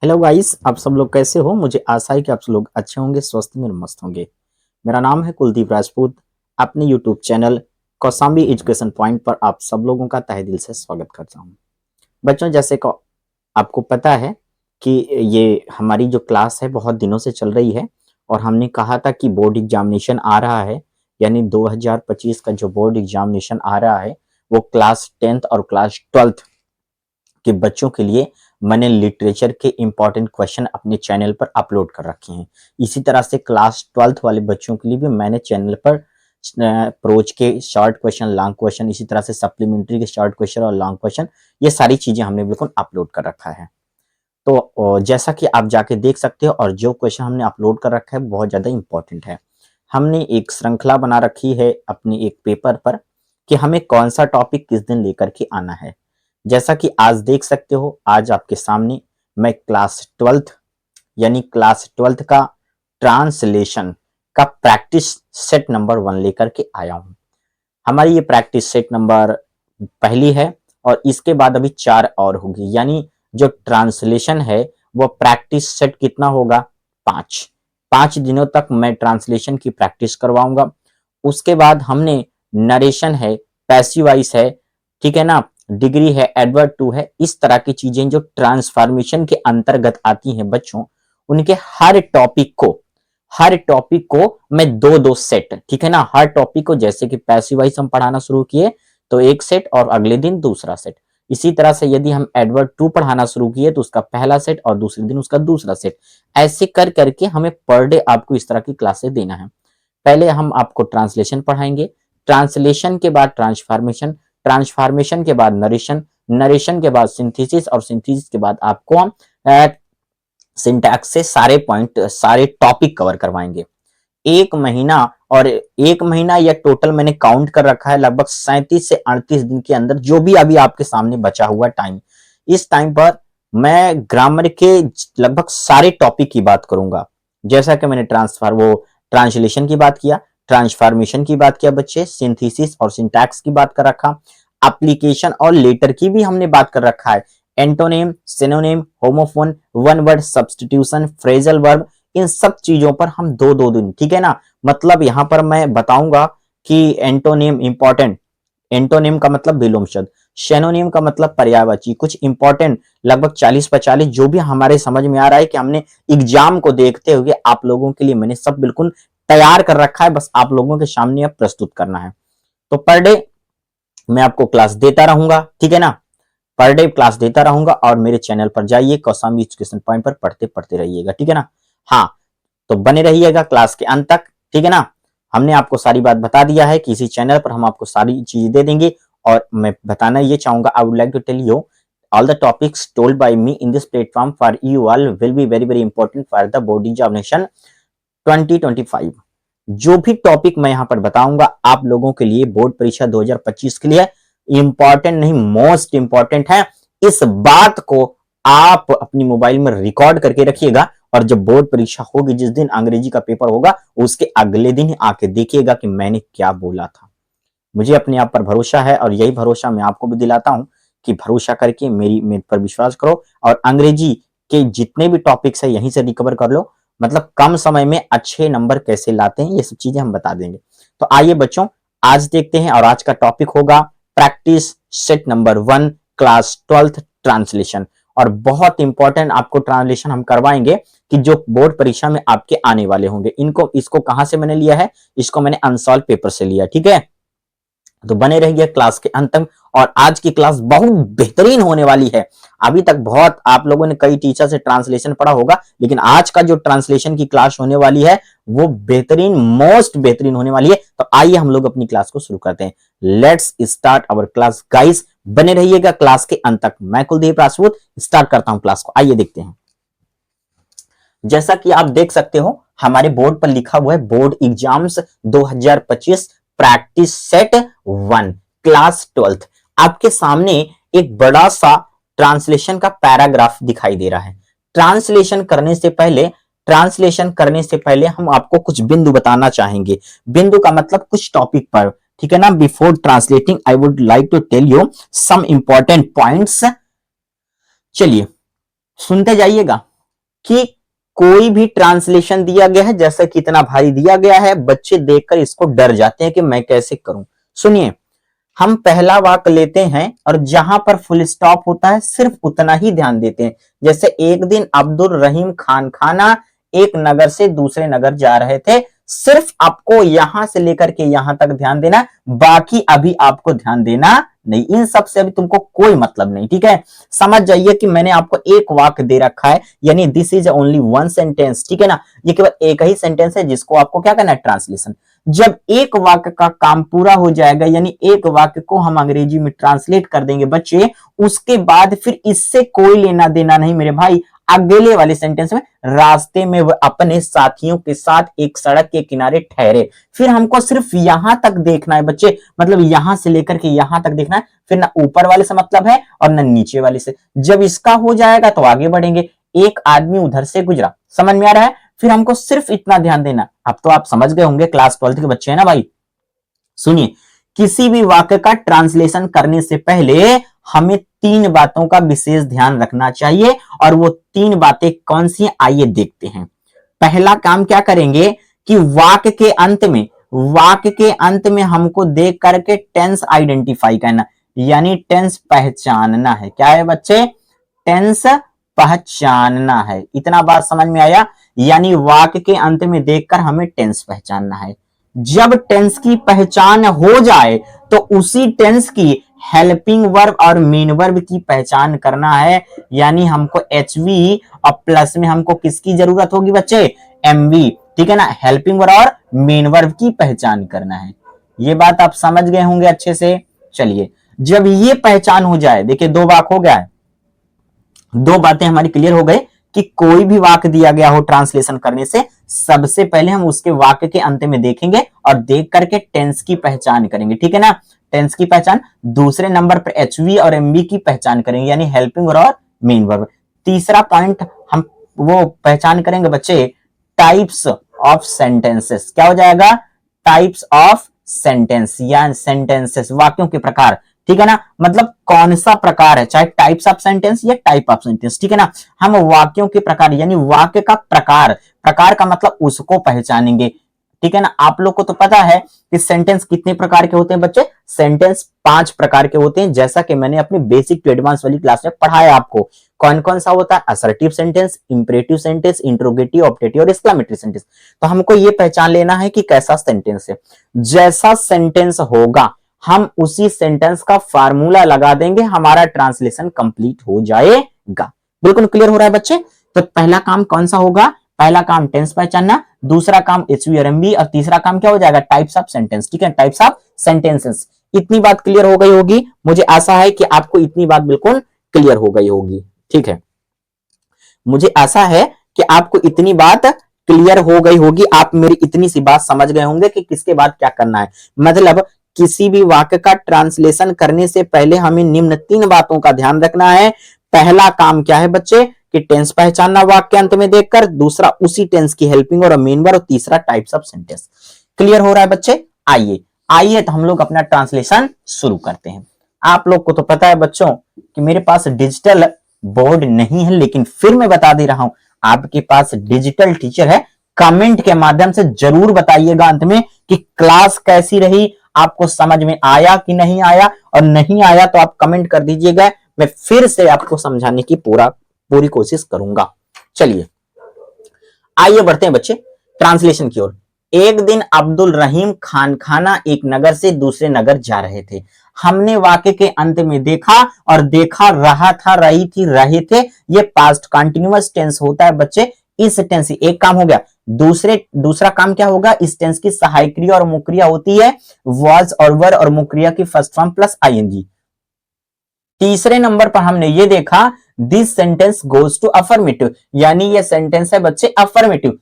Hello guys, आप सब लोग कैसे हो। मुझे आशा है कि आप सब लोग अच्छे होंगे, स्वस्थ होंगे और मस्त होंगे। मेरा नाम है कुलदीप राजपूत। अपने YouTube channel Kaushambi education point पर आप सब लोगों का तहे दिल से स्वागत करता हूं। बच्चों, जैसे को आपको पता है कि ये हमारी जो क्लास है बहुत दिनों से चल रही है और हमने कहा था कि बोर्ड एग्जामिनेशन आ रहा है, यानी 2025 का जो बोर्ड एग्जामिनेशन आ रहा है वो क्लास 10th और क्लास 12th के बच्चों के लिए मैंने लिटरेचर के इंपॉर्टेंट क्वेश्चन अपने चैनल पर अपलोड कर रखे हैं। इसी तरह से क्लास 12th वाले बच्चों के लिए भी मैंने चैनल पर प्रोज के शॉर्ट क्वेश्चन, लॉन्ग क्वेश्चन, इसी तरह से सप्लीमेंट्री के शॉर्ट क्वेश्चन और लॉन्ग क्वेश्चन, ये सारी चीजें हमने बिल्कुल अपलोड कर रखा है। तो जैसा कि आप जाके देख सकते हो, और जो क्वेश्चन हमने अपलोड कर रखा है बहुत ज्यादा इंपॉर्टेंट है। हमने एक श्रृंखला बना रखी है अपने एक पेपर पर कि हमें कौन सा टॉपिक किस दिन लेकर के आना है। जैसा कि आज देख सकते हो, आज आपके सामने मैं क्लास 12th यानी क्लास 12th का ट्रांसलेशन का प्रैक्टिस सेट नंबर 1 लेकर के आया हूं। हमारी ये प्रैक्टिस सेट नंबर पहली है और इसके बाद अभी 4 और होगी, यानी जो ट्रांसलेशन है वो प्रैक्टिस सेट कितना होगा, 5। 5 दिनों तक मैं ट्रांसलेशन की प्रैक्टिस करवाऊंगा। उसके बाद हमने नरेशन है, पैसिव वॉइस है, ठीक है ना, डिग्री है, एडवर्ब टू है, इस तरह की चीजें जो ट्रांसफॉर्मेशन के अंतर्गत आती हैं बच्चों, उनके हर टॉपिक को मैं दो दो सेट, ठीक है ना, हर टॉपिक को, जैसे कि पैसिव वॉइस हम पढ़ाना शुरू किए तो एक सेट और अगले दिन दूसरा सेट। इसी तरह से यदि हम एडवर्ब टू पढ़ाना शुरू किए तो उसका पहला सेट और दूसरे दिन उसका दूसरा सेट। ऐसे कर करके हमें पर डे आपको इस तरह की क्लासेस देना है। पहले हम आपको ट्रांसलेशन पढ़ाएंगे, ट्रांसलेशन के बाद ट्रांसफॉर्मेशन, ट्रांसफॉर्मेशन के बाद नरेशन, नरेशन के बाद सिंथेसिस, और सिंथेसिस के बाद आपको हम सिंटैक्स से सारे पॉइंट, सारे टॉपिक कवर करवाएंगे। एक महीना, और एक महीना या टोटल मैंने काउंट कर रखा है लगभग 37 से 38 दिन के अंदर, जो भी अभी आपके सामने बचा हुआ टाइम, इस टाइम पर मैं ग्रामर के लगभग सारे टॉपिक की बात करूंगा। जैसा कि मैंने ट्रांसलेशन की बात किया, ट्रांसफॉर्मेशन की बात किया बच्चे, सिंथेसिस और सिंटैक्स की बात कर रखा, एप्लीकेशन और लेटर की भी हमने बात कर रखा है, antonym, synonym, homophone, one word substitution, phrasal verb, इन सब चीजों पर हम दो दो दिन, ठीक है ना। मतलब यहां पर मैं बताऊंगा कि एंटोनिम इंपॉर्टेंट, एंटोनिम का मतलब विलोम शब्द, शेनोनिम का मतलब पर्यायवाची, कुछ इंपॉर्टेंट लगभग 40-45 जो भी हमारे समझ में आ रहा है कि हमने एग्जाम को देखते हुए आप लोगों के लिए मैंने सब बिल्कुल तैयार कर रखा है, बस आप लोगों के सामने अब प्रस्तुत करना है। तो पर डे मैं आपको क्लास देता रहूंगा, ठीक है ना, पर डे क्लास देता रहूंगा, और मेरे चैनल पर जाइए, कौशाम्बी एजुकेशन पॉइंट पर पढ़ते पढ़ते रहिएगा, ठीक है ना। हाँ, तो बने रहिएगा क्लास के अंत तक, ठीक है ना। हमने आपको सारी बात बता दिया है कि इसी चैनल पर हम आपको सारी चीजें दे देंगे। और मैं बताना ये चाहूंगा, I would like to tell you all the topics told by me in this platform for you all will be very very important for the board examination 2025। जो भी टॉपिक मैं यहां पर बताऊंगा आप लोगों के लिए बोर्ड परीक्षा 2025 के लिए इंपॉर्टेंट नहीं, मोस्ट इंपॉर्टेंट है। इस बात को आप अपनी मोबाइल में रिकॉर्ड करके रखिएगा, और जब बोर्ड परीक्षा होगी, जिस दिन अंग्रेजी का पेपर होगा, उसके अगले दिन आके देखिएगा कि मैंने क्या बोला था। मुझे अपने आप पर भरोसा है और यही भरोसा मैं आपको भी दिलाता हूं कि भरोसा करके मेरे पर विश्वास करो, और अंग्रेजी के जितने भी टॉपिक्स है यहीं से रिकवर कर लो। मतलब कम समय में अच्छे नंबर कैसे लाते हैं, ये सब चीजें हम बता देंगे। तो आइए बच्चों, आज देखते हैं, और आज का टॉपिक होगा practice set number 1 class 12th translation. और बहुत इंपॉर्टेंट आपको ट्रांसलेशन हम करवाएंगे कि जो बोर्ड परीक्षा में आपके आने वाले होंगे। इसको कहां से मैंने लिया है, इसको मैंने अनसॉल्व पेपर से लिया, ठीक है। तो बने रहिए क्लास के अंत तक, और आज की क्लास बहुत बेहतरीन होने वाली है। अभी तक बहुत आप लोगों ने कई टीचर से ट्रांसलेशन पढ़ा होगा, लेकिन आज का जो ट्रांसलेशन की क्लास होने वाली है वो बेहतरीन, मोस्ट बेहतरीन होने वाली है। तो आइए हम लोग अपनी क्लास को शुरू करते हैं। Let's start our class guys, बने रहिएगा क्लास के अंत तक। मैं कुलदीप राजपूत स्टार्ट करता हूं क्लास को, आइए देखते हैं। जैसा कि आप देख सकते हो, हमारे बोर्ड पर लिखा हुआ है board exams 2025 practice set 1 class 12th। आपके सामने एक बड़ा सा ट्रांसलेशन का पैराग्राफ दिखाई दे रहा है। ट्रांसलेशन करने से पहले हम आपको कुछ बिंदु बताना चाहेंगे। बिंदु का मतलब कुछ टॉपिक पर, ठीक है ना। Before translating I would like to tell you some important points. चलिए सुनते जाइएगा। कि कोई भी ट्रांसलेशन दिया गया है, जैसे कि इतना भारी दिया गया है, बच्चे देखकर इसको डर जाते हैं कि मैं कैसे करूं। सुनिए, हम पहला वाक्य लेते हैं और जहां पर फुल स्टॉप होता है सिर्फ उतना ही ध्यान देते हैं। जैसे एक दिन अब्दुल रहीम खान खाना एक नगर से दूसरे नगर जा रहे थे, सिर्फ आपको यहां से लेकर के यहां तक ध्यान देना, बाकी अभी आपको ध्यान देना नहीं, इन सब से अभी तुमको कोई मतलब नहीं। ठीक है, समझ जाइए कि मैंने आपको एक वाक्य दे रखा है, यानी this is only one sentence. ठीक है ना, ये केवल एक ही सेंटेंस है जिसको आपको क्या करना है, ट्रांसलेशन। जब एक वाक्य का काम पूरा हो जाएगा, यानी एक वाक्य को हम अंग्रेजी में ट्रांसलेट कर देंगे बच्चे, उसके बाद फिर इससे कोई लेना देना नहीं मेरे भाई। अगले वाले सेंटेंस में, रास्ते में वह अपने साथियों के साथ एक सड़क के किनारे ठहरे, फिर हमको सिर्फ यहां तक देखना है बच्चे, मतलब यहां से लेकर के यहां तक देखना है, फिर ना ऊपर वाले से मतलब है और ना नीचे वाले से। जब इसका हो जाएगा तो आगे बढ़ेंगे। एक आदमी उधर से गुजरा, समझ में आ रहा है, फिर हमको सिर्फ इतना ध्यान देना। अब तो आप समझ गए होंगे, क्लास 12th के बच्चे हैं ना भाई। सुनिए, किसी भी वाक्य का ट्रांसलेशन करने से पहले हमें तीन बातों का विशेष ध्यान रखना चाहिए, और वो तीन बातें कौन सी हैं आइए देखते हैं। पहला काम क्या करेंगे कि वाक्य के अंत में हमको देख करके टेंस आइडेंटिफाई करना, यानी टेंस पहचानना है। क्या है बच्चे, टेंस पहचानना है। इतना बात समझ में आया, यानी वाक्य के अंत में देखकर हमें टेंस पहचानना है। जब टेंस की पहचान हो जाए तो उसी टेंस की हेल्पिंग वर्ब और मेन वर्ब की पहचान करना है, यानी हमको एचवी और प्लस में हमको किसकी जरूरत होगी बच्चे, एमवी। ठीक है ना, हेल्पिंग वर्ब और मेन वर्ब की पहचान करना है। ये बात आप समझ गए होंगे अच्छे से। चलिए, जब ये पहचान हो जाए, देखिए दो वाक्य हो गया है, दो बातें हमारी क्लियर हो गई कि कोई भी वाक्य दिया गया हो ट्रांसलेशन करने से सबसे पहले हम उसके वाक्य के अंत में देखेंगे और देख करके टेंस की पहचान करेंगे। ठीक है ना, टेंस की पहचान। दूसरे नंबर पर एचवी और एमवी की पहचान करेंगे, यानी हेल्पिंग वर्ब और मेन वर्ब। तीसरा पॉइंट हम वो पहचान करेंगे बच्चे, टाइप्स ऑफ सेंटेंसेस। क्या हो जाएगा, टाइप्स ऑफ सेंटेंस या सेंटेंसेस, वाक्यों के प्रकार। ठीक है ना, मतलब कौन सा प्रकार है, चाहे टाइप्स ऑफ सेंटेंस या टाइप ऑफ सेंटेंस। ठीक है ना, हम वाक्यों के प्रकार यानी वाक्य का प्रकार, प्रकार का मतलब उसको पहचानेंगे। ठीक है ना, आप लोग को तो पता है कि सेंटेंस कितने प्रकार के होते हैं बच्चे, सेंटेंस 5 प्रकार के होते हैं, जैसा कि मैंने अपनी बेसिक टू एडवांस वाली क्लास में पढ़ाया आपको। कौन कौन सा होता है, assertive sentence, imperative sentence, interrogative, objective और एक्सक्लेमेटरी सेंटेंस। तो हमको ये पहचान लेना है कि कैसा सेंटेंस है। जैसा सेंटेंस होगा हम उसी सेंटेंस का फार्मूला लगा देंगे, हमारा ट्रांसलेशन कंप्लीट हो जाएगा। बिल्कुल क्लियर हो रहा है बच्चे। तो पहला काम कौन सा होगा, पहला काम टेंस पहचानना, दूसरा काम एचवी और एमवी, और तीसरा काम क्या हो जाएगा, टाइप्स ऑफ सेंटेंस। ठीक है, टाइप्स ऑफ सेंटेंसेस। इतनी बात क्लियर हो गई होगी, मुझे आशा है कि आपको इतनी बात बिल्कुल क्लियर हो गई होगी। ठीक है, मुझे आशा है कि आपको इतनी बात क्लियर हो गई होगी, आप मेरी इतनी सी बात समझ गए होंगे कि किसके बाद क्या करना है। मतलब किसी भी वाक्य का ट्रांसलेशन करने से पहले हमें निम्न 3 बातों का ध्यान रखना है। पहला काम क्या है बच्चे, कि टेंस पहचानना वाक्य अंत में देखकर, दूसरा उसी टेंस की हेल्पिंग और मेन वर्ब, और तीसरा टाइप्स ऑफ सेंटेंस। क्लियर हो रहा है बच्चे। आइए तो हम लोग अपना ट्रांसलेशन शुरू करते हैं। आप लोग को तो पता है बच्चों कि मेरे पास डिजिटल बोर्ड नहीं है, लेकिन फिर मैं बता दे रहा हूं, आपके पास डिजिटल टीचर है। कमेंट के माध्यम से जरूर बताइएगा अंत में कि क्लास कैसी रही, आपको समझ में आया कि नहीं आया, और नहीं आया तो आप कमेंट कर दीजिएगा, मैं फिर से आपको समझाने की पूरी कोशिश करूंगा। चलिए आइए बढ़ते हैं बच्चे ट्रांसलेशन की ओर। एक दिन अब्दुल रहीम खान खाना एक नगर से दूसरे नगर जा रहे थे। हमने वाक्य के अंत में देखा और देखा, रहा था, रही थी, रहे थे। ये पास्ट कंटिन्यूअस टेंस होता है बच्चे। इस टेंस से एक काम हो गया। दूसरा काम क्या होगा, इस टेंस की सहायक क्रिया और मुख्य क्रिया होती है वाज और वर, और मुख्य क्रिया की फर्स्ट फॉर्म प्लस आईएनजी। तीसरे नंबर पर हमने ये देखा, this sentence goes to affirmative, यानी ये सेंटेंस है बच्चे अफर्मेटिव।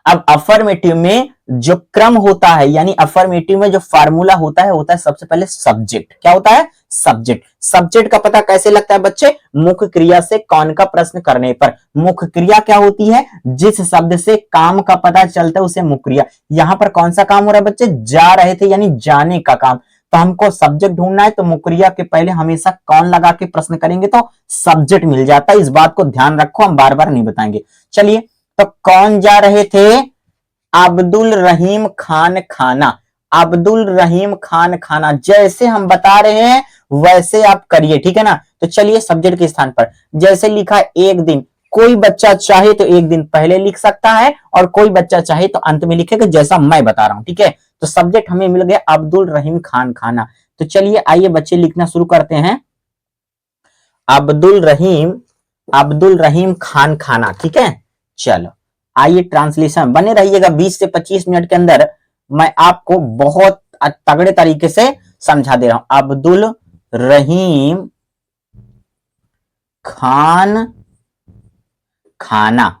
अब अफर्मेटिव में जो क्रम होता है, यानी अफर्मेटिव में जो फार्मूला होता है सबसे पहले सब्जेक्ट। क्या होता है, सब्जेक्ट। सब्जेक्ट का पता कैसे लगता है बच्चे, मुख्य क्रिया से कौन का प्रश्न करने पर। मुख्य क्रिया क्या होती है, जिस शब्द से काम का पता चलता है उसे मुख्य क्रिया। यहां पर कौन सा काम हो रहा है बच्चे, जा रहे थे यानी जाने का काम। तो हमको सब्जेक्ट ढूंढना है, तो मुकरिया के पहले हमेशा कौन लगा के प्रश्न करेंगे तो सब्जेक्ट मिल जाता है। इस बात को ध्यान रखो, हम बार बार नहीं बताएंगे। चलिए, तो कौन जा रहे थे? अब्दुल रहीम खान खाना। अब्दुल रहीम खान खाना, जैसे हम बता रहे हैं वैसे आप करिए, ठीक है ना। तो चलिए सब्जेक्ट के स्थान पर जैसे लिखा है एक दिन, कोई बच्चा चाहे तो एक दिन पहले लिख सकता है और कोई बच्चा चाहे तो अंत में लिखेगा, जैसा मैं बता रहा हूं, ठीक है। तो सब्जेक्ट हमें मिल गया अब्दुल रहीम खान खाना। तो चलिए आइए बच्चे लिखना शुरू करते हैं। अब्दुल रहीम खान खाना, ठीक है। चलो आइए ट्रांसलेशन, बने रहिएगा। 20 से 25 मिनट के अंदर मैं आपको बहुत तगड़े तरीके से समझा दे रहा हूं। अब्दुल रहीम खान खाना,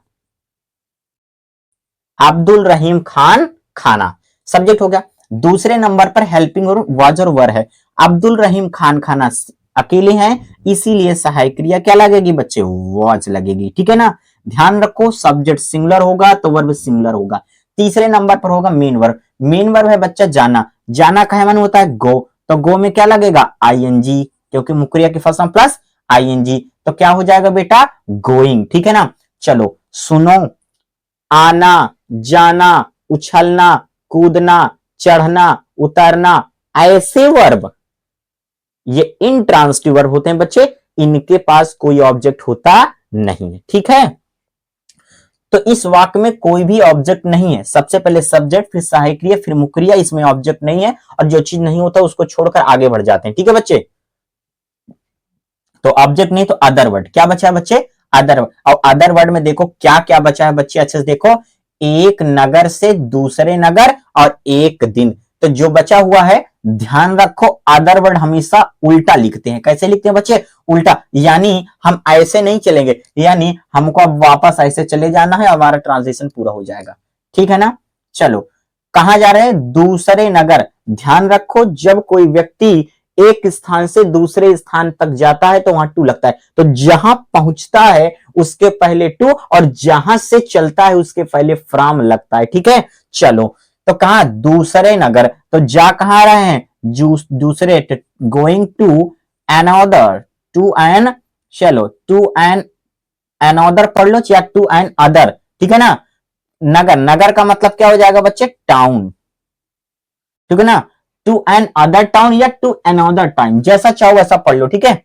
अब्दुल रहीम खान खाना सब्जेक्ट हो गया। दूसरे नंबर पर हेल्पिंग और वाज और वर है। अब्दुल रहीम खान खाना अकेले हैं, इसीलिए सहायक क्रिया क्या लगेगी बच्चे? वाज लगेगी, ठीक है ना। ध्यान रखो, सब्जेक्ट सिंगुलर होगा तो वर्ब सिंगुलर होगा। तीसरे नंबर पर होगा मेन वर्ब। मेन वर्ब है बच्चा जाना। जाना का मन होता है गो, तो गो में क्या लगेगा? आईएनजी, क्योंकि मुकरिया के फर्स्ट फॉर्म प्लस आईएनजी, तो क्या हो जाएगा बेटा? गोइंग, ठीक है ना। चलो सुनो, आना, जाना, उछलना, कूदना, चढ़ना, उतरना, ऐसे वर्ब ये इंट्रांसिटिव वर्ब होते हैं बच्चे, इनके पास कोई ऑब्जेक्ट होता नहीं है, ठीक है। तो इस वाक्य में कोई भी ऑब्जेक्ट नहीं है। सबसे पहले सब्जेक्ट, फिर सहायक क्रिया, फिर मुकरिया, इसमें ऑब्जेक्ट नहीं है। और जो चीज नहीं होता उसको छोड़कर आगे बढ़ जाते हैं, ठीक है बच्चे। तो ऑब्जेक्ट नहीं तो अदर वर्ड, क्या बचा है बच्चे? Other word. और अदर वर्ड में देखो क्या क्या बचा है बच्चे, अच्छे से देखो। एक नगर से दूसरे नगर और एक दिन, तो जो बचा हुआ है ध्यान रखो, अदर वर्ड हमेशा उल्टा लिखते हैं। कैसे लिखते हैं बच्चे? उल्टा, यानी हम ऐसे नहीं चलेंगे, यानी हमको अब वापस ऐसे चले जाना है, हमारा ट्रांजिशन पूरा हो जाएगा, ठीक है ना। चलो कहां जा रहे हैं? दूसरे नगर। ध्यान रखो, जब कोई व्यक्ति एक स्थान से दूसरे स्थान तक जाता है तो वहां टू लगता है, तो जहां पहुंचता है उसके पहले टू और जहां से चलता है उसके पहले फ्रॉम लगता है, ठीक है। चलो तो कहा? दूसरे नगर, तो जा कहां रहे हैं? दूसरे, going to another, to an, चलो टू एन अनदर पढ़ लो या टू एन अदर, ठीक है ना। नगर, नगर का मतलब क्या हो जाएगा बच्चे? टाउन, ठीक है ना। टू एन अदर टाउन या टू अनदर टाउन, जैसा चाहो वैसा पढ़ लो, ठीक है।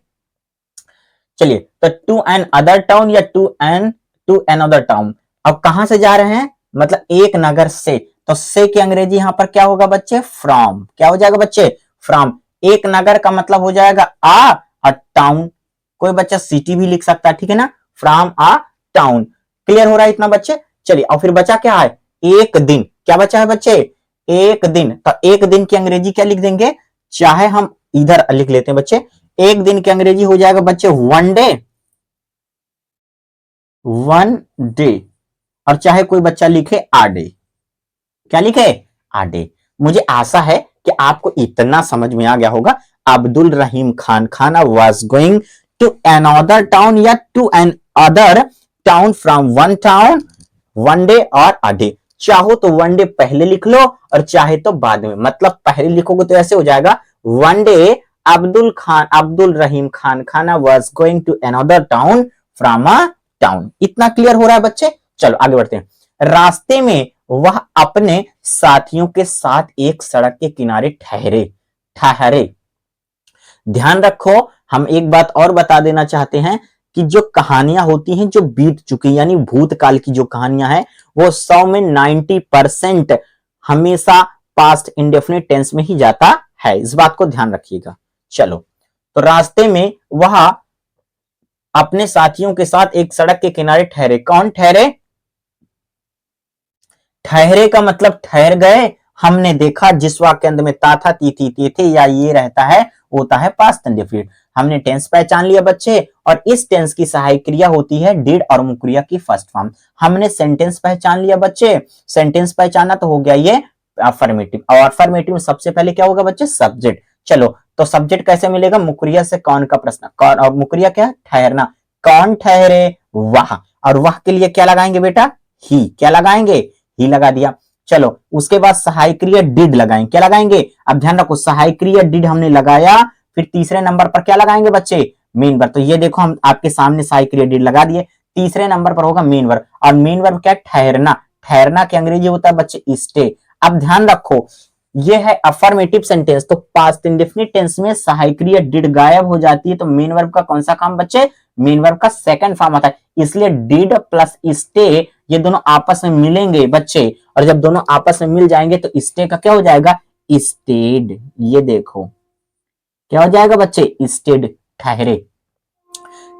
चलिए, तो टू एन अदर टाउन या टू अनदर टाउन। अब कहां से जा रहे हैं? मतलब एक नगर से, तो से की अंग्रेजी यहां पर क्या होगा बच्चे? फ्रॉम। क्या हो जाएगा बच्चे? फ्रॉम। एक नगर का मतलब हो जाएगा अ टाउन, कोई बच्चा सिटी भी लिख सकता है, ठीक है ना। फ्रॉम अ टाउन, क्लियर हो रहा है इतना बच्चे। चलिए, और फिर बचा क्या है? एक दिन। क्या बचा है बच्चे? एक दिन। तो एक दिन की अंग्रेजी क्या लिख देंगे? चाहे हम इधर लिख लेते हैं बच्चे, एक दिन की अंग्रेजी हो जाएगा बच्चे वन डे, वन डे। और चाहे कोई बच्चा लिखे आ डे, क्या लिखे? आ डे। मुझे आशा है कि आपको इतना समझ में आ गया होगा। अब्दुल रहीम खान खाना was going to another town या to an other town from one town, one day और अ डे। चाहो तो वन डे पहले लिख लो और चाहे तो बाद में, मतलब पहले लिखोगे तो ऐसे हो जाएगा वन डे अब्दुल रहीम खान खाना was going to another town from a town. इतना क्लियर हो रहा है बच्चे। चलो आगे बढ़ते हैं। रास्ते में वह अपने साथियों के साथ एक सड़क के किनारे ठहरे, ठहरे। ध्यान रखो, हम एक बात और बता देना चाहते हैं कि जो कहानियां होती हैं जो बीत चुकी, यानी भूतकाल की जो कहानियां हैं, वो 100 में 90% हमेशा पास्ट इंडेफिनिट टेंस में ही जाता है, इस बात को ध्यान रखिएगा। चलो, तो रास्ते में वह अपने साथियों के साथ एक सड़क के किनारे ठहरे। कौन ठहरे? ठहरे का मतलब ठहर गए। हमने देखा जिस वाक्य के अंत में ता था, ती थी, ते थे या ये रहता है, होता है पास्ट इंडेफिनिट। हमने टेंस पहचान लिया बच्चे, और इस टेंस की सहायक क्रिया होती है डिड और मुक्रिया की फर्स्ट फॉर्म। हमने सेंटेंस पहचान लिया बच्चे, सेंटेंस पहचाना तो हो गया ये अफर्मेटिव, और अफर्मेटिव में सबसे पहले क्या होगा बच्चे? सब्जेक्ट। चलो, तो सब्जेक्ट कैसे मिलेगा? मुक्रिया से कौन का प्रश्न, कौन, और मुक्रिया क्या? ठहरना। कौन ठहरे? वह। और वह के लिए क्या लगाएंगे बेटा? ही। क्या लगाएंगे? ही लगा दिया। चलो उसके बाद सहायक क्रिया डिड लगाएंगे, क्या लगाएंगे, अब ध्यान रखो सहायक क्रिया डिड हमने लगाया, फिर तीसरे नंबर पर क्या लगाएंगे बच्चे, मेन वर्ब। तो ये देखो हम आपके सामने सहायक क्रिया डिड लगा दिए, तीसरे नंबर पर होगा मेन वर्ब, और मेन वर्ब क्या है, ठहरना, ठहरना की अंग्रेजी होता है बच्चे स्टे। अब ध्यान रखो ये है अफर्मेटिव सेंटेंस, तो पास्ट इंडेफिनिट टेंस में सहायक क्रिया डिड गायब हो जाती है, तो मेन वर्ब का कौन सा काम बच्चे, मेन वर्ब का सेकंड फॉर्म आता है, इसलिए डिड प्लस स्टे ये दोनों आपस में मिलेंगे बच्चे, और जब दोनों आपस में मिल जाएंगे तो स्टे का क्या हो जाएगा, स्टेड। ये देखो क्या हो जाएगा बच्चे, स्टेड, ठहरे।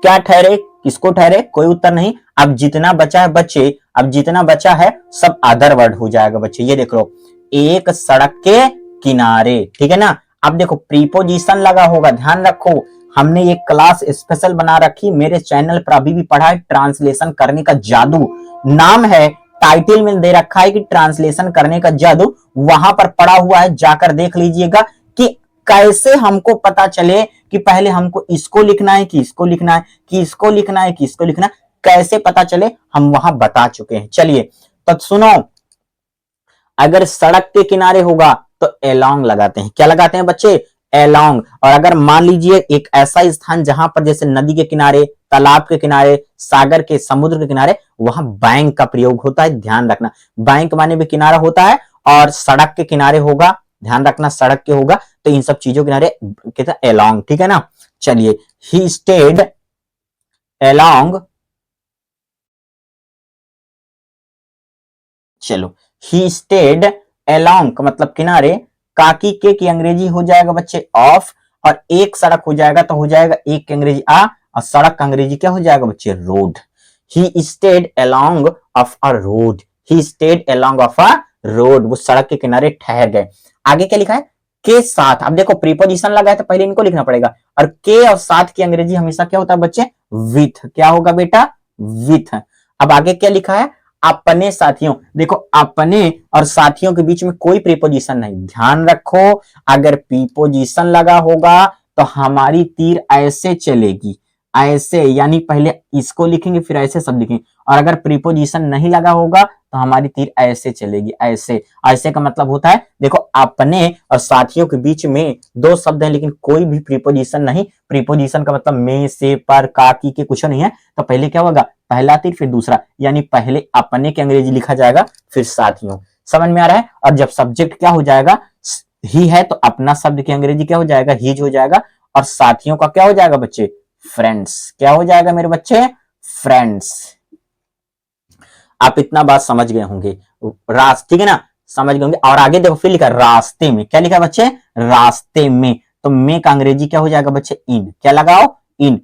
क्या ठहरे, किसको ठहरे, कोई उत्तर नहीं। अब जितना बचा है बच्चे, अब जितना बचा है सब अदर वर्ड हो जाएगा बच्चे। ये देख लो, एक सड़क के किनारे, ठीक है ना। अब देखो प्रीपोजिशन लगा होगा, ध्यान रखो हमने ये क्लास स्पेशल बना रखी, मेरे चैनल पर अभी भी पढ़ा है ट्रांसलेशन करने का जादू, नाम है, टाइटल में दे रखा है कि ट्रांसलेशन करने का जादू, वहां पर पड़ा हुआ है, जाकर देख लीजिएगा कि कैसे हमको पता चले कि पहले हमको इसको लिखना है कि इसको लिखना है, कि इसको लिखना है कि इसको लिखना है, कैसे पता चले हम वहां बता चुके हैं। चलिए तो सुनो, अगर सड़क के किनारे होगा तो एलोंग लगाते हैं, क्या लगाते हैं बच्चे, एलोंग। और अगर मान लीजिए एक ऐसा स्थान जहां पर जैसे नदी के किनारे, तालाब के किनारे, सागर के, समुद्र के किनारे, वहां बैंक का प्रयोग होता है, ध्यान रखना, बैंक माने भी किनारा होता है, और सड़क के किनारे होगा, ध्यान रखना सड़क के होगा, तो इन सब चीजों के किनारे कहते हैं एलोंग, ठीक है ना। चलिए ही स्टेड एलोंग, चलो ही स्टेड एलोंग का मतलब किनारे, काकी के की अंग्रेजी हो जाएगा बच्चे ऑफ, और एक सड़क हो जाएगा तो हो जाएगा एक की अंग्रेजी आ, और सड़क का अंग्रेजी क्या हो जाएगा बच्चे, road. He stayed along of a road, he stayed along of a road, वो सड़क के किनारे ठहर गए। आगे क्या लिखा है, के साथ। अब देखो प्रीपोजिशन लगा है तो पहले इनको लिखना पड़ेगा, और के और साथ की अंग्रेजी हमेशा क्या होता है बच्चे, विथ, क्या होगा बेटा, विथ। अब आगे क्या लिखा है, अपने साथियों, देखो अपने और साथियों के बीच में कोई प्रीपोजिशन नहीं, ध्यान रखो अगर प्रीपोजिशन लगा होगा तो हमारी तीर ऐसे चलेगी, ऐसे, यानी पहले इसको लिखेंगे फिर ऐसे सब लिखेंगे, और अगर प्रीपोजिशन नहीं लगा होगा तो हमारी तीर ऐसे चलेगी, ऐसे। ऐसे का मतलब होता है देखो अपने और साथियों के बीच में दो शब्द है लेकिन कोई भी प्रीपोजिशन नहीं, प्रीपोजिशन का मतलब में, से, पर, का, की के कुछ नहीं है, तो पहले क्या होगा, पहला तीर फिर दूसरा, यानी पहले अपने की अंग्रेजी लिखा जाएगा फिर साथियों, समझ में आ रहा है। और जब सब्जेक्ट क्या हो जाएगा, ही है, तो अपना शब्द की अंग्रेजी क्या हो जाएगा, हीज हो जाएगा, और साथियों का क्या हो जाएगा बच्चे, फ्रेंड्स, क्या हो जाएगा मेरे बच्चे, फ्रेंड्स। आप इतना बात समझ गए होंगे, ठीक है ना, समझ गए होंगे। और आगे देखो फिर लिखा रास्ते में, क्या लिखा बच्चे, रास्ते में, तो में का अंग्रेजी क्या हो जाएगा बच्चे, इन, क्या लगाओ, इन,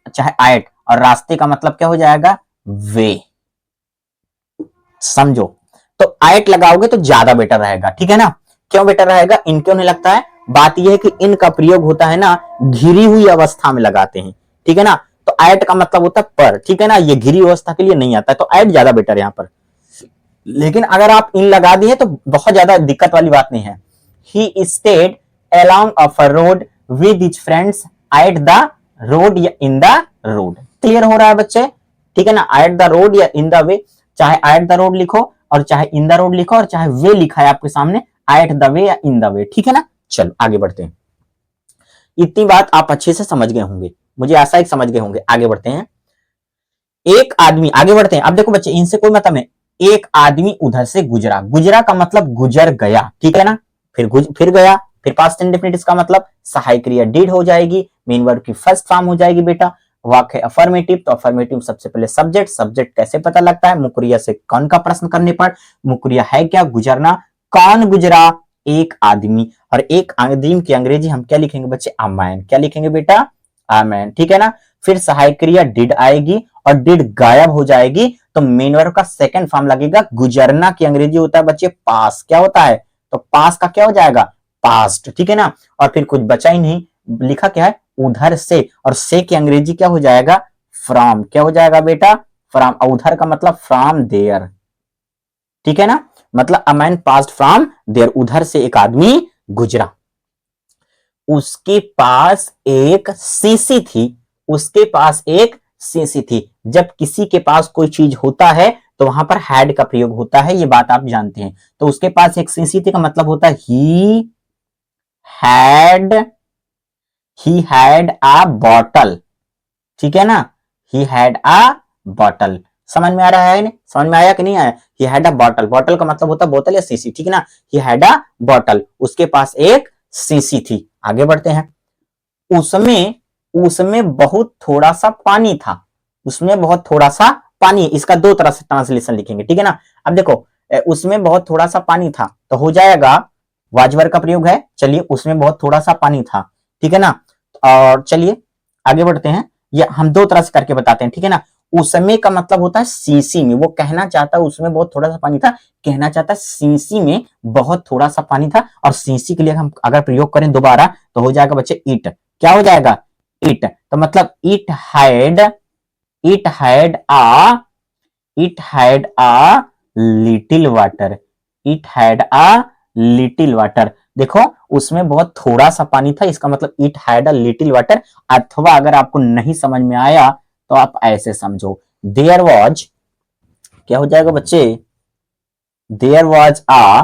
चाहे एट, और रास्ते का मतलब क्या हो जाएगा, वे, समझो। तो एट लगाओगे तो ज्यादा बेटर रहेगा, ठीक है ना। क्यों बेटर रहेगा, इन क्यों नहीं लगता है, बात यह है कि इनका प्रयोग होता है ना घिरी हुई अवस्था में लगाते हैं, ठीक है ना, तो एट का मतलब होता है पर, ठीक है ना, ये घिरी अवस्था के लिए नहीं आता है, तो एट ज्यादा बेटर है यहां पर। लेकिन अगर आप इन लगा दिए तो बहुत ज्यादा दिक्कत वाली बात नहीं है। He stayed along of a road with his friends at the road या in the road, क्लियर हो रहा है बच्चे, ठीक है ना, at the road या in the way, चाहे at the road लिखो और चाहे in the road लिखो और चाहे वे लिखा है आपके सामने at the way या in the way, ठीक है ना। चलो आगे बढ़ते हैं, इतनी बात आप अच्छे से समझ गए होंगे, मुझे आशा है समझ गए होंगे। आगे बढ़ते हैं, एक आदमी, आगे बढ़ते हैं। अब देखो बच्चे इनसे कोई मतलब नहीं, एक आदमी उधर से गुजरा, गुजरा का मतलब गुजर गया, ठीक है ना, फिर गया, फिर पास्ट इंडेफिनिट, इसका मतलब सहायक क्रिया डिड हो जाएगी, मेन वर्ब की फर्स्ट फॉर्म हो जाएगी बेटा। वाक्य अफर्मेटिव, तो अफर्मेटिव सबसे पहले सब्जेक्ट, सब्जेक्ट कैसे पता लगता है, मुक्रिया से कौन का प्रश्न करने पर, मुक्रिया है क्या, गुजरना, कौन गुजरा, एक आदमी, और एक आदमी की अंग्रेजी हम क्या लिखेंगे बच्चे, अ मैन, क्या लिखेंगे बेटा, अ मैन, ठीक है ना। फिर सहायक क्रिया डिड आएगी और डिड गायब हो जाएगी, तो मेन वर्ब का सेकंड फॉर्म लगेगा, गुजरना की अंग्रेजी होता है बच्चे पास, क्या होता है, तो पास का क्या हो जाएगा, पास्ट, ठीक है ना। और फिर कुछ बचा ही नहीं, लिखा क्या है, उधर से, और से की अंग्रेजी क्या हो जाएगा, फ्रॉम, क्या हो जाएगा बेटा, फ्रॉम, उधर का मतलब फ्रॉम देयर, ठीक है ना, मतलब a man passed from there, उधर से एक आदमी गुजरा। उसके पास एक शीशी थी, उसके पास एक शीशी थी, जब किसी के पास कोई चीज होता है तो वहां पर हैड का प्रयोग होता है, ये बात आप जानते हैं। तो उसके पास एक सीसी थी का मतलब होता है had he had a bottle, ठीक है ना, ही हैड अ बॉटल। समझ में आ रहा है, समझ में आया कि नहीं आया? He had a bottle, bottle का मतलब होता है बोतल या सीसी, ठीक है ना। ही हैड अ बॉटल, उसके पास एक सीसी थी। आगे बढ़ते हैं। उसमें उसमें बहुत थोड़ा सा पानी था, उसमें बहुत थोड़ा सा पानी, इसका दो तरह से ट्रांसलेशन लिखेंगे, ठीक है ना। अब देखो उसमें बहुत थोड़ा सा पानी था तो हो जाएगा वाजवर का प्रयोग है। चलिए उसमें बहुत थोड़ा सा पानी था, ठीक है ना। और चलिए आगे बढ़ते हैं, ये हम दो तरह से करके बताते हैं, ठीक है ना। उसमें का मतलब होता है सीसी में, वो कहना चाहता है उसमें बहुत थोड़ा सा पानी था, कहना चाहता है सीसी में बहुत थोड़ा सा पानी था। और सीसी के लिए हम अगर प्रयोग करें दोबारा तो हो जाएगा बच्चे इट, क्या हो जाएगा इट, तो मतलब it had a it had a little water, it had a little water. देखो उसमें बहुत थोड़ा सा पानी था, इसका मतलब it had a little water. अथवा अगर आपको नहीं समझ में आया तो आप ऐसे समझो, देयर वॉज, क्या हो जाएगा बच्चे, there was a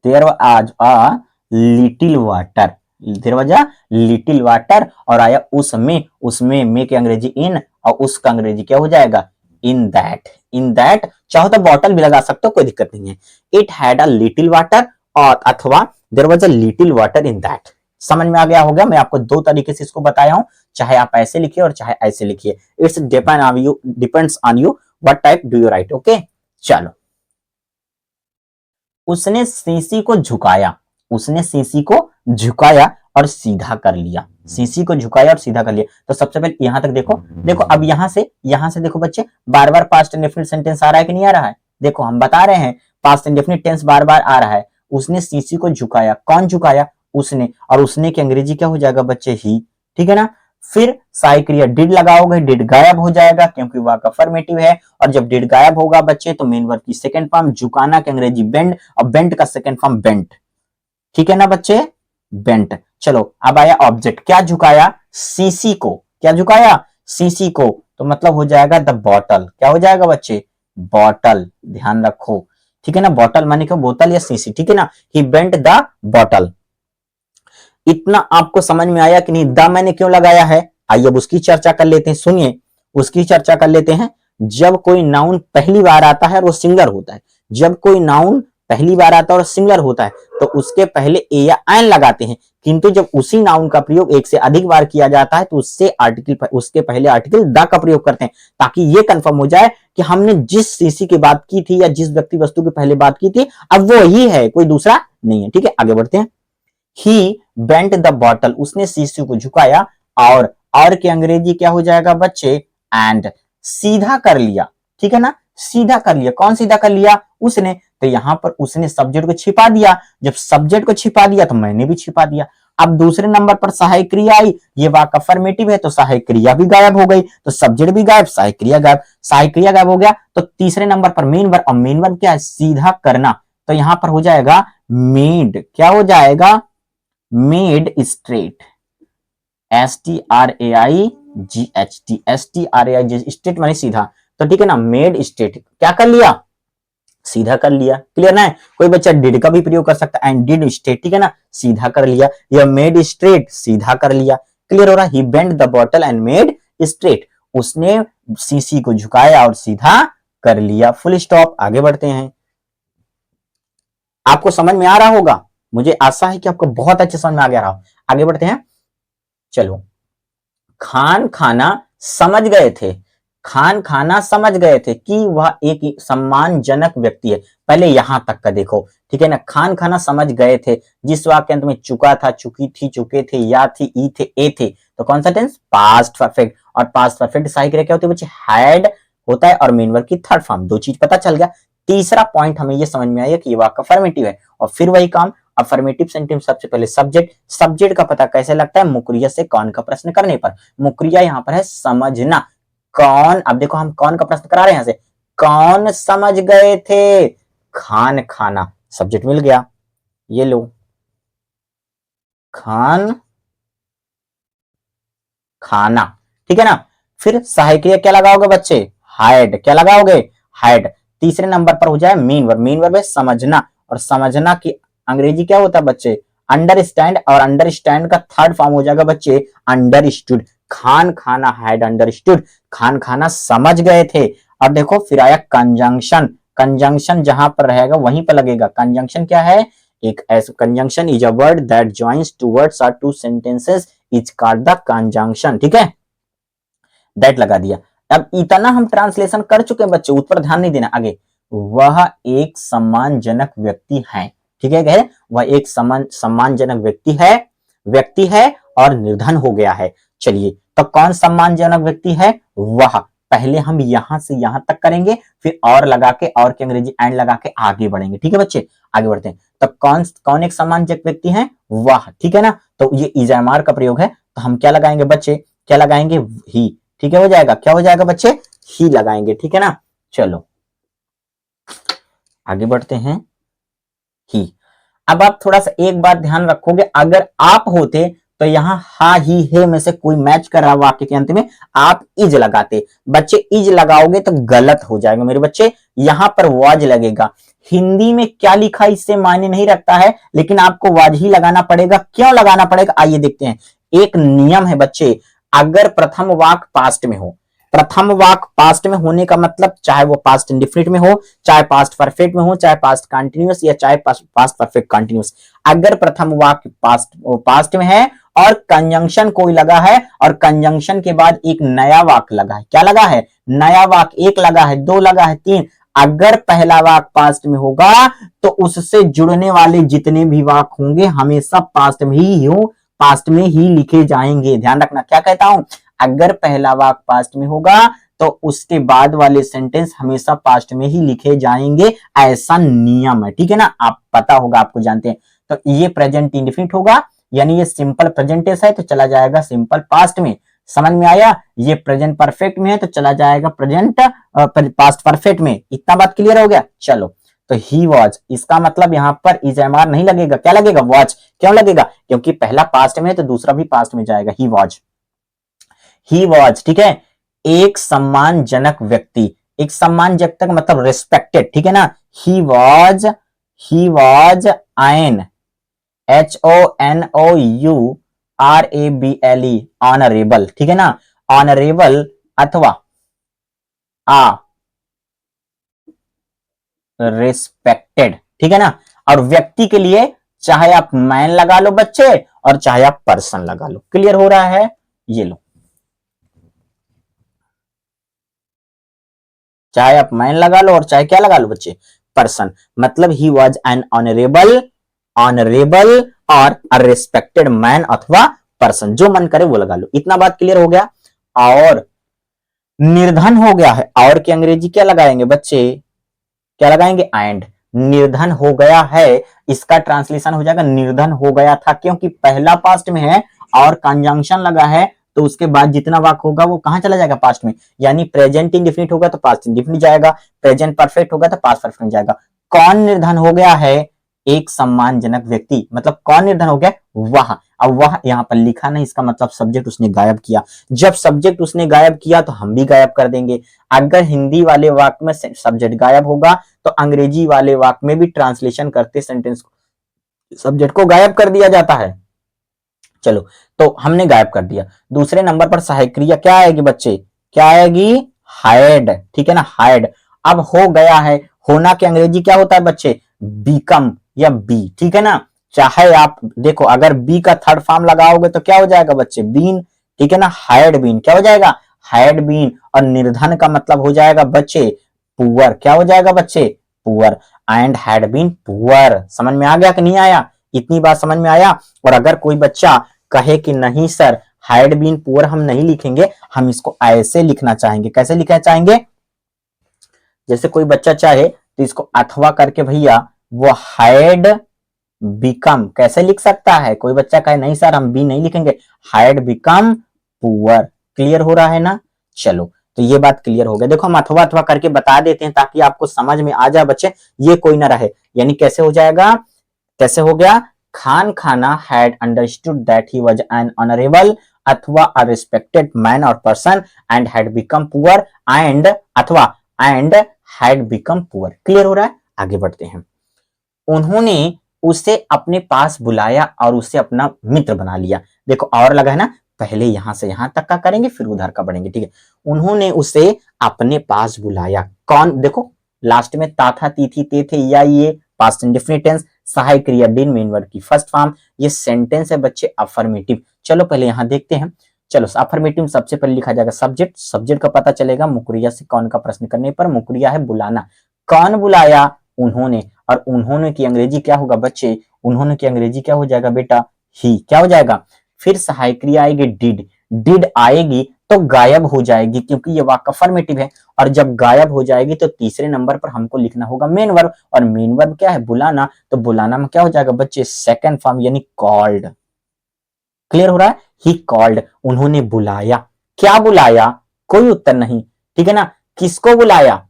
there was a little water, there was a little water. और आया उसमें, उसमें में के अंग्रेजी इन, और उसका अंग्रेजी क्या हो जाएगा इन दैट, इन दैट। चाहो तो बॉटल भी लगा सकते हो, कोई दिक्कत नहीं है। It had a little water, और अथवा there was a little water in that. समझ में आ गया होगा, मैं आपको दो तरीके से इसको बताया हूं, चाहे आप ऐसे लिखिए और चाहे ऐसे लिखिए, it's depends on you what type do you right. Okay चलो, उसने सीसी को झुकाया, उसने सीसी को झुकाया और सीधा कर लिया, सीसी को झुकाया और सीधा कर लिया। तो सबसे पहले यहां तक देखो, देखो अब यहां से देखो बच्चे, बार बार पास्ट इंडेफिनिट सेंटेंस आ रहा है कि नहीं आ रहा है? देखो हम बता रहे हैं पास्ट इंडेफिनिट टेंस बार बार आ रहा है। उसने सीसी को झुकाया, कौन झुकाया? उसने, और उसने की अंग्रेजी क्या हो जाएगा बच्चे ही, ठीक है ना। फिर सहायक क्रिया डिड लगाओगे, डिड गायब हो जाएगा क्योंकि वह अफर्मेटिव है। और जब डिड गायब होगा बच्चे तो मेन वर्ब की सेकंड फॉर्म झुकाना के अंग्रेजी बेंड, और बेंट का सेकंड फॉर्म बेंट, ठीक है ना बच्चे, बेंट। चलो अब आया ऑब्जेक्ट, क्या झुकाया? सीसी को, क्या झुकाया? सीसी को, तो मतलब हो जाएगा द बॉटल, क्या हो जाएगा बच्चे? बॉटल, ध्यान रखो, ठीक है ना। बॉटल माने क्यों बोतल या सीसी, ठीक है ना। ही बेंट द बॉटल। इतना आपको समझ में आया कि नहीं? द मैंने क्यों लगाया है, आइए अब उसकी चर्चा कर लेते हैं, सुनिए उसकी चर्चा कर लेते हैं। जब कोई नाउन पहली बार आता है और वो सिंगुलर होता है, जब कोई नाउन पहली बार आता है और सिंगुलर होता है तो उसके पहले ए या एन लगाते हैं। किंतु जब उसी नाउन का प्रयोग एक से अधिक बार किया जाता है तो उससे आर्टिकल, उसके पहले आर्टिकल द का प्रयोग करते हैं, ताकि ये कंफर्म हो जाए कि हमने जिस सीसी की बात की थी या जिस व्यक्ति वस्तु की पहले बात की थी अब वो ही है, कोई दूसरा नहीं है, ठीक है। आगे बढ़ते हैं। ही बेंट द बॉटल, उसने शीशे को झुकाया, और के अंग्रेजी क्या हो जाएगा बच्चे? एंड, सीधा कर लिया, ठीक है ना। सीधा कर लिया, कौन सीधा कर लिया? उसने। तो यहां पर उसने सब्जेक्ट को छिपा दिया, जब सब्जेक्ट को छिपा दिया तो मैंने भी छिपा दिया। अब दूसरे नंबर पर सहायक क्रिया आई, ये वाक अफर्मेटिव है तो सहायक क्रिया भी गायब हो गई, तो सब्जेक्ट भी गायब, सहायक क्रिया गायब, सहायक क्रिया गायब हो गया। तो तीसरे नंबर पर मेन वर्ब, और मेन वर्ब क्या है? सीधा करना। तो यहां पर हो जाएगा मेड, क्या हो जाएगा? मेड स्ट्रेट, STRAIGHT, स्ट्रेट माने सीधा। तो ठीक है ना, मेड स्ट्रेट, क्या कर लिया? सीधा कर लिया। क्लियर ना है? कोई बच्चा डिड का भी प्रयोग कर सकता है, एंड डिड स्ट्रेट, ठीक है ना, सीधा कर लिया। या मेड स्ट्रेट, सीधा कर लिया। क्लियर हो रहा? He bent the bottle and made straight, उसने सीसी को झुकाया और सीधा कर लिया। Full stop. आगे बढ़ते हैं। आपको समझ में आ रहा होगा, मुझे आशा है कि आपको बहुत अच्छे समझ में आ गया रहा। आगे बढ़ते हैं, चलो। खान खाना समझ गए थे, खान खाना समझ गए थे कि वह एक सम्मानजनक व्यक्ति है। पहले यहां तक का देखो, ठीक है ना। खान खाना समझ गए थे, जिस वाक्य अंत में चुका था, चुकी थी, चुके थे, या थी, ई थे, ए थे, तो कौन सा टेंस? Past perfect. और पास्ट परफेक्ट सहायक क्रिया क्या होती है बच्चे? हैड होता है, और मेन वर्ब की थर्ड फॉर्म। दो चीज पता चल गया। तीसरा पॉइंट हमें यह समझ में आया कि ये वाक्य अफर्मेटिव है, और फिर वही काम, अफर्मेटिव सेंटेंस सबसे पहले सब्जेक्ट, सब्जेक्ट का पता कैसे लगता है? मुक्रिया से कौन का प्रश्न करने पर। मुक्रिया यहां पर है समझना, कौन, अब देखो हम कौन का प्रश्न करा रहे हैं यहां से, कौन समझ गए थे? खान खाना, सब्जेक्ट मिल गया, ये लो, खान खाना, ठीक है ना। फिर सहायक क्रिया क्या लगाओगे बच्चे? हाइड, क्या लगाओगे, हाइड। तीसरे नंबर पर हो जाए मेन वर्ब, मेन वर्ब है समझना, और समझना की अंग्रेजी क्या होता है बच्चे, अंडरस्टैंड, और अंडरस्टैंड का थर्ड फॉर्म हो जाएगा बच्चे understood. Khan Khana, had understood, Khan खाना समझ गए थे। और देखो फिर आया कंजंक्शन, कंजंक्शन जहां पर रहेगा वहीं पर लगेगा। कंजंक्शन क्या है, एक ऐसा conjunction is a word that joins two words और two sentences is called the conjunction, ठीक है, दैट लगा दिया। अब इतना हम ट्रांसलेशन कर चुके हैं बच्चे, उस पर ध्यान नहीं देना। आगे, वह एक सम्मानजनक व्यक्ति है, ठीक है, वह एक सम्मानजनक व्यक्ति है और निर्धन हो गया है। चलिए, तो कौन सम्मानजनक व्यक्ति है, वह। पहले हम यहां से यहां तक करेंगे, फिर और लगा के, और के अंग्रेजी एंड लगा के आगे बढ़ेंगे, ठीक है बच्चे, आगे बढ़ते हैं। तो कौन कौन एक सम्मानजनक व्यक्ति है, वह, ठीक है ना। तो ये इजामार का प्रयोग है, तो हम क्या लगाएंगे बच्चे, क्या लगाएंगे, ही, ठीक है, हो जाएगा, क्या हो जाएगा बच्चे, ही लगाएंगे, ठीक है ना। चलो आगे बढ़ते हैं, ही। अब आप थोड़ा सा एक बात ध्यान रखोगे, अगर आप होते तो यहां हा ही हे में से कोई मैच कर रहा वाक्य के अंत में आप इज लगाते। बच्चे इज लगाओगे तो गलत हो जाएगा मेरे बच्चे, यहां पर वाज लगेगा। हिंदी में क्या लिखा इससे मायने नहीं रखता है, लेकिन आपको वाज ही लगाना पड़ेगा। क्यों लगाना पड़ेगा, आइए देखते हैं। एक नियम है बच्चे, अगर प्रथम वाक्य पास्ट में हो, प्रथम वाक्य पास्ट में होने का मतलब चाहे वो पास्ट इंडिफिनिट में हो, चाहे पास्ट परफेक्ट में हो, चाहे पास्ट कंटिन्यूअस या चाहे पास्ट परफेक्ट कंटिन्यूअस, अगर प्रथम वाक्य पास्ट में है और कंजंक्शन कोई लगा है और कंजंक्शन के बाद एक नया वाक्य लगा है, क्या लगा है, नया वाक्य, एक लगा है, दो लगा है, तीन, अगर पहला वाक्य पास्ट में होगा तो उससे जुड़ने वाले जितने भी वाक्य होंगे हमेशा पास्ट में ही हो, पास्ट में ही लिखे जाएंगे। ध्यान रखना, क्या कहता हूं, अगर पहला वाक्य पास्ट में होगा तो उसके बाद वाले सेंटेंस हमेशा पास्ट में ही लिखे जाएंगे, ऐसा नियम है, ठीक है ना, आप पता होगा, आपको जानते हैं। तो ये प्रेजेंट इंडिफिनिट होगा, यानी ये सिंपल प्रेजेंट टेंस है तो चला जाएगा सिंपल पास्ट में, समझ में आया। ये प्रेजेंट परफेक्ट में है तो चला जाएगा प्रेजेंट पास्ट परफेक्ट में। इतना बात क्लियर हो गया। चलो, तो ही वॉज, इसका मतलब यहां पर इजमार नहीं लगेगा, क्या लगेगा, वॉच। क्यों लगेगा, क्योंकि पहला पास्ट में है तो दूसरा भी पास्ट में जाएगा, ही वॉज, ही वॉज, ठीक है। एक सम्मानजनक व्यक्ति, एक सम्मानजनक का मतलब रिस्पेक्टेड, ठीक है ना। He was an HONOURABLE, honourable, ठीक है ना, ऑनरेबल अथवा आ रिस्पेक्टेड, ठीक है ना। और व्यक्ति के लिए चाहे आप मैन लगा लो बच्चे और चाहे आप पर्सन लगा लो, क्लियर हो रहा है, ये लो, चाहे आप मैन लगा लो और चाहे क्या लगा लो बच्चे, पर्सन। मतलब ही वॉज एन ऑनरेबल और अ रिस्पेक्टेड मैन अथवा पर्सन, जो मन करे वो लगा लो। इतना बात क्लियर हो गया। और निर्धन हो गया है, और की अंग्रेजी क्या लगाएंगे बच्चे, क्या लगाएंगे, एंड। निर्धन हो गया है, इसका ट्रांसलेशन हो जाएगा निर्धन हो गया था, क्योंकि पहला पास्ट में है और कंजंक्शन लगा है, तो उसके बाद जितना वाक्य होगा वो कहां चला जाएगा, पास्ट में। यानी प्रेजेंट इंडिफिनिट होगा तो पास्ट इंडिफिनिट जाएगा, प्रेजेंट परफेक्ट होगा तो पास्ट परफेक्ट जाएगा। कौन निर्धन हो गया है, एक सम्मानजनक व्यक्ति, मतलब कौन निर्धन हो गया, वह। अब वह यहां पर लिखा नहीं, इसका मतलब सब्जेक्ट उसने गायब किया। जब सब्जेक्ट उसने गायब किया तो हम भी गायब कर देंगे। अगर हिंदी वाले वाक्य में सब्जेक्ट गायब होगा तो अंग्रेजी वाले वाक्य में भी ट्रांसलेशन करते सेंटेंस को सब्जेक्ट को गायब कर दिया जाता है। चलो, तो हमने गायब कर दिया। दूसरे नंबर पर सहायक क्रिया क्या आएगी बच्चे, क्या आएगी, हाइड, ठीक है ना, हाइड। अब हो गया है, होना के अंग्रेजी क्या होता है बच्चे, बीकम या बी, ठीक है ना। चाहे आप देखो, अगर बी का थर्ड फॉर्म लगाओगे तो क्या हो जाएगा बच्चे, बीन, ठीक है ना, हाइड बीन, क्या हो जाएगा, हाइड बीन। और निर्धन का मतलब हो जाएगा बच्चे पुअर, क्या हो जाएगा बच्चे, poor. And had been poor, समझ में आ गया कि नहीं आया, इतनी बात समझ में आया। और अगर कोई बच्चा कहे कि नहीं सर हैड बीन पुअर हम नहीं लिखेंगे, हम इसको ऐसे लिखना चाहेंगे, कैसे लिखना चाहेंगे, जैसे कोई बच्चा चाहे तो इसको अथवा करके भैया वो हैड बिकम कैसे लिख सकता है। कोई बच्चा कहे नहीं सर हम बी नहीं लिखेंगे, हैड बिकम पुअर, क्लियर हो रहा है ना। चलो, तो ये बात क्लियर हो गया। देखो हम अथवा अथवा करके बता देते हैं ताकि आपको समझ में आ जाए बच्चे, ये कोई ना रहे। यानी कैसे हो जाएगा, कैसे हो गया, Khan Khana had understood that he was an honourable अथवा अ रिस्पेक्टेड मैन और person and had become poor and अथवा and had become poor. Clear हो रहा है? आगे बढ़ते हैं। उन्होंने उसे अपने पास बुलाया और उसे अपना मित्र बना लिया। देखो और लगा है ना, पहले यहां से यहां तक का करेंगे फिर उधर का बढ़ेंगे, ठीक है। उन्होंने उसे अपने पास बुलाया। कौन? देखो लास्ट में ता था, ती थी, ते थे, या ये पास्ट इंडेफिनिट टेंस, सहायक क्रिया डिन मेन वर्ब की फर्स्ट फॉर्म। ये सेंटेंस है बच्चे अफर्मेटिव। चलो पहले यहां देखते हैं। चलो अफर्मेटिव सबसे पहले लिखा जाएगा सब्जेक्ट। सब्जेक्ट का पता चलेगा मुकरिया से कौन का प्रश्न करने पर। मुकरिया है बुलाना। कौन बुलाया? उन्होंने। और उन्होंने की अंग्रेजी क्या होगा बच्चे? उन्होंने की अंग्रेजी क्या हो जाएगा बेटा? ही। क्या हो जाएगा? फिर सहायक क्रिया आएगी डिड। डिड आएगी तो गायब हो जाएगी क्योंकि ये वाक्य अफर्मेटिव है, और जब गायब हो जाएगी तो तीसरे नंबर पर हमको लिखना होगा मेन वर्ब, और मेन वर्ब क्या है? बुलाना। तो बुलाना में क्या हो जाएगा बच्चे? सेकंड फॉर्म यानी कॉल्ड। क्लियर हो रहा है? ही कॉल्ड, उन्होंने बुलाया। क्या बुलाया? कोई उत्तर नहीं, ठीक है ना। किसको बुलाया?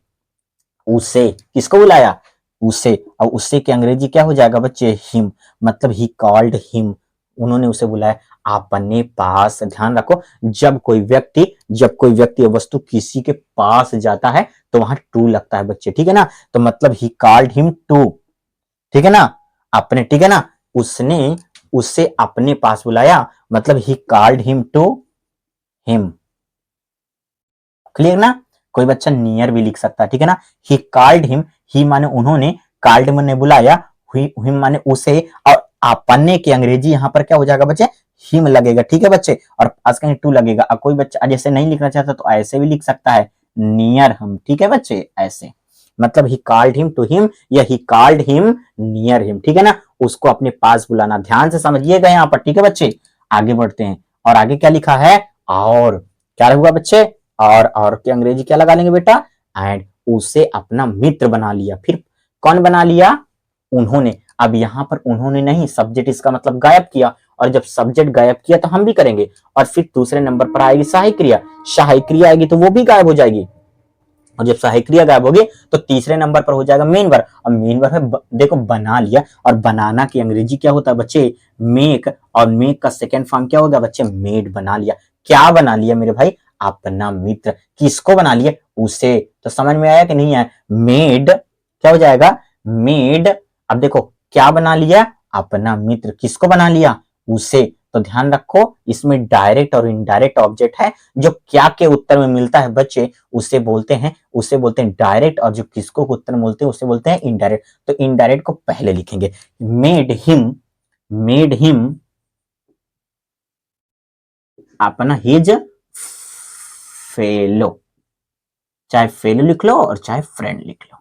उसे। किसको बुलाया? उसे। और उसे की अंग्रेजी क्या हो जाएगा बच्चे? हिम। मतलब ही कॉल्ड हिम, उन्होंने उसे बुलाया अपने पास। ध्यान रखो, जब कोई व्यक्ति वस्तु किसी के पास जाता है तो वहां टू लगता है बच्चे, ठीक है ना। तो मतलब ही कॉल्ड हिम टू, ठीक है ना, अपने, ठीक है ना। उसने उसे अपने पास बुलाया, मतलब he called him to him. Clear ना। कोई बच्चा नियर भी लिख सकता है, ठीक है ना। ही कॉल्ड हिम, ही माने उन्होंने, कॉल्ड माने बुलाया, हिम माने उसे, और अपने की अंग्रेजी यहां पर क्या हो जाएगा बच्चे? हिम लगेगा, ठीक है बच्चे। और पास कहीं टू लगेगा। और कोई बच्चा जैसे नहीं लिखना चाहता तो ऐसे भी लिख सकता है, नियर हम, ठीक है बच्चे, ऐसे। मतलब he called him to him या he called him near him, ठीक है ना। उसको अपने पास बुलाना। ध्यान से समझिएगा यहाँ पर, ठीक है बच्चे। आगे बढ़ते हैं। और आगे क्या लिखा है? और क्या हुआ बच्चे? और की अंग्रेजी क्या लगा लेंगे बेटा? एंड उसे अपना मित्र बना लिया। फिर कौन बना लिया? उन्होंने। अब यहां पर उन्होंने नहीं, सब्जेक्ट इसका मतलब गायब किया, और जब सब्जेक्ट गायब किया तो हम भी करेंगे। और फिर दूसरे नंबर पर आएगी सहायक क्रिया। सहायक क्रिया आएगी तो वो भी गायब हो जाएगी, और जब सहायक क्रिया गायब होगी तो तीसरे नंबर पर हो जाएगा मेन वर्ब। और मेन वर्ब है देखो बना लिया, और बनाना की अंग्रेजी क्या होता है बच्चे? मेक। और मेक का सेकेंड फॉर्म क्या होगा बच्चे? मेड। बना लिया। क्या बना लिया मेरे भाई? अपना मित्र। किसको बना लिया? उसे। तो समझ में आया कि नहीं आया? मेड क्या हो जाएगा? मेड। अब देखो क्या बना लिया? अपना मित्र। किसको बना लिया? उसे। तो ध्यान रखो इसमें डायरेक्ट और इनडायरेक्ट ऑब्जेक्ट है। जो क्या के उत्तर में मिलता है बच्चे उसे बोलते हैं डायरेक्ट, और जो किसको उत्तर बोलते हैं उसे बोलते हैं इनडायरेक्ट। तो इनडायरेक्ट को पहले लिखेंगे। मेड हिम अपना हिज फेलो। चाहे फेलो लिख लो और चाहे फ्रेंड लिख लो।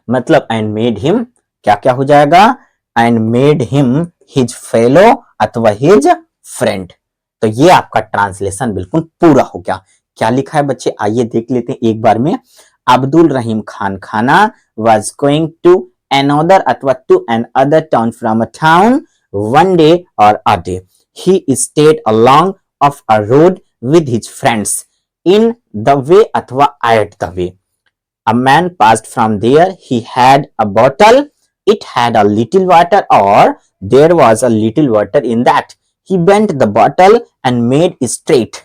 मतलब एंड मेड हिम क्या क्या हो जाएगा? And made him his fellow अथवा हिज फ्रेंड। तो ये आपका ट्रांसलेशन बिल्कुल पूरा हो गया। क्या लिखा है बच्चे? आइए देख लेते हैं एक बार में। अब्दुल रहीम खान खाना was going to another अथवा to another town from a town one day or a day. He stayed along of a road with his friends in the way अथवा at the way. A man passed from there. He had a bottle. It had a little water, or there was a little water in that. He bent the bottle and made it straight.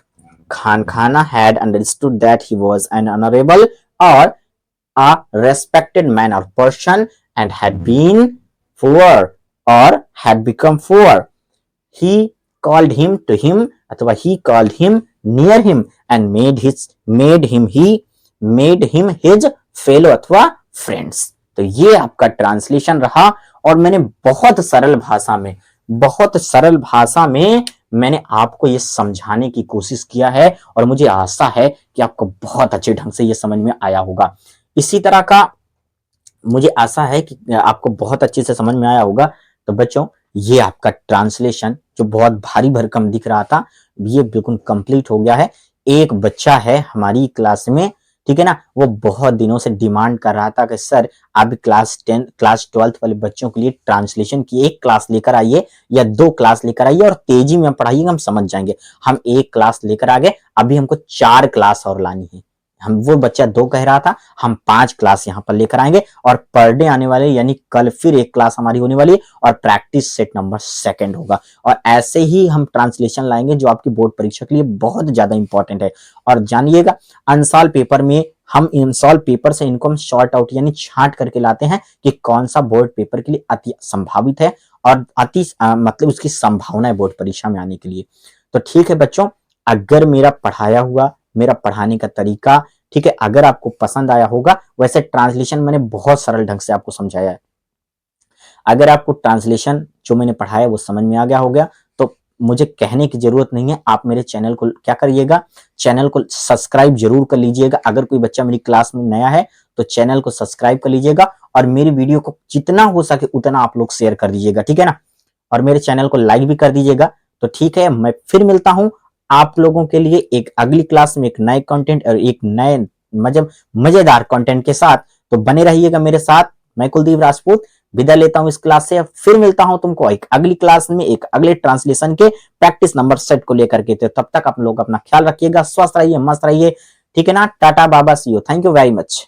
Khan Khana had understood that he was an honorable or a respected man or person and had been poor or had become poor. He called him to him अथवा he called him near him and made him his fellow अथवा friends. तो ये आपका translation रहा, और मैंने बहुत सरल भाषा में मैंने आपको ये समझाने की कोशिश किया है, और मुझे आशा है कि आपको बहुत अच्छे ढंग से ये समझ में आया होगा। इसी तरह का मुझे आशा है कि आपको बहुत अच्छे से समझ में आया होगा। तो बच्चों ये आपका ट्रांसलेशन जो बहुत भारी भरकम दिख रहा था, ये बिल्कुल कंप्लीट हो गया है। एक बच्चा है हमारी क्लास में, ठीक है ना, वो बहुत दिनों से डिमांड कर रहा था कि सर आप क्लास 10 क्लास 12 वाले बच्चों के लिए ट्रांसलेशन की एक क्लास लेकर आइए या 2 क्लास लेकर आइए, और तेजी में पढ़ाइए, हम समझ जाएंगे। हम एक क्लास लेकर आ गए, अभी हमको 4 क्लास और लानी है। वो बच्चा 2 कह रहा था, हम 5 क्लास यहाँ पर लेकर आएंगे और पर डे आने वाले, यानी कल फिर एक क्लास हमारी होने वाली और प्रैक्टिस सेट नंबर 2 होगा। और ऐसे ही हम ट्रांसलेशन लाएंगे जो आपकी बोर्ड परीक्षा के लिए बहुत ज्यादा इंपॉर्टेंट है। और जानिएगा, अनसॉल्व पेपर में हम अनसॉल्व पेपर से इनको हम शॉर्ट आउट यानी छांट करके लाते हैं कि कौन सा बोर्ड पेपर के लिए अति संभावित है और मतलब उसकी संभावना है बोर्ड परीक्षा में आने के लिए। तो ठीक है बच्चों, अगर मेरा पढ़ाया हुआ, मेरा पढ़ाने का तरीका, ठीक है, अगर आपको पसंद आया होगा, वैसे ट्रांसलेशन मैंने बहुत सरल ढंग से आपको समझाया है। अगर आपको ट्रांसलेशन जो मैंने पढ़ाया वो समझ में आ गया हो गया, तो मुझे कहने की जरूरत नहीं है, आप मेरे चैनल को क्या करिएगा, चैनल को सब्सक्राइब जरूर कर लीजिएगा। अगर कोई बच्चा मेरी क्लास में नया है तो चैनल को सब्सक्राइब कर लीजिएगा और मेरी वीडियो को जितना हो सके उतना आप लोग शेयर कर दीजिएगा, ठीक है ना, और मेरे चैनल को लाइक भी कर दीजिएगा। तो ठीक है, मैं फिर मिलता हूं आप लोगों के लिए एक अगली क्लास में एक नए कंटेंट और एक नए मतलब मजेदार कंटेंट के साथ। तो बने रहिएगा मेरे साथ। मैं कुलदीप राजपूत विदा लेता हूं इस क्लास से, फिर मिलता हूं तुमको एक अगली क्लास में एक अगले ट्रांसलेशन के प्रैक्टिस नंबर सेट को लेकर के। तो तब तक आप लोग अपना ख्याल रखिएगा, स्वस्थ रहिए, मस्त रहिए, ठीक है ना। टाटा बाबा, see you, thank you very much.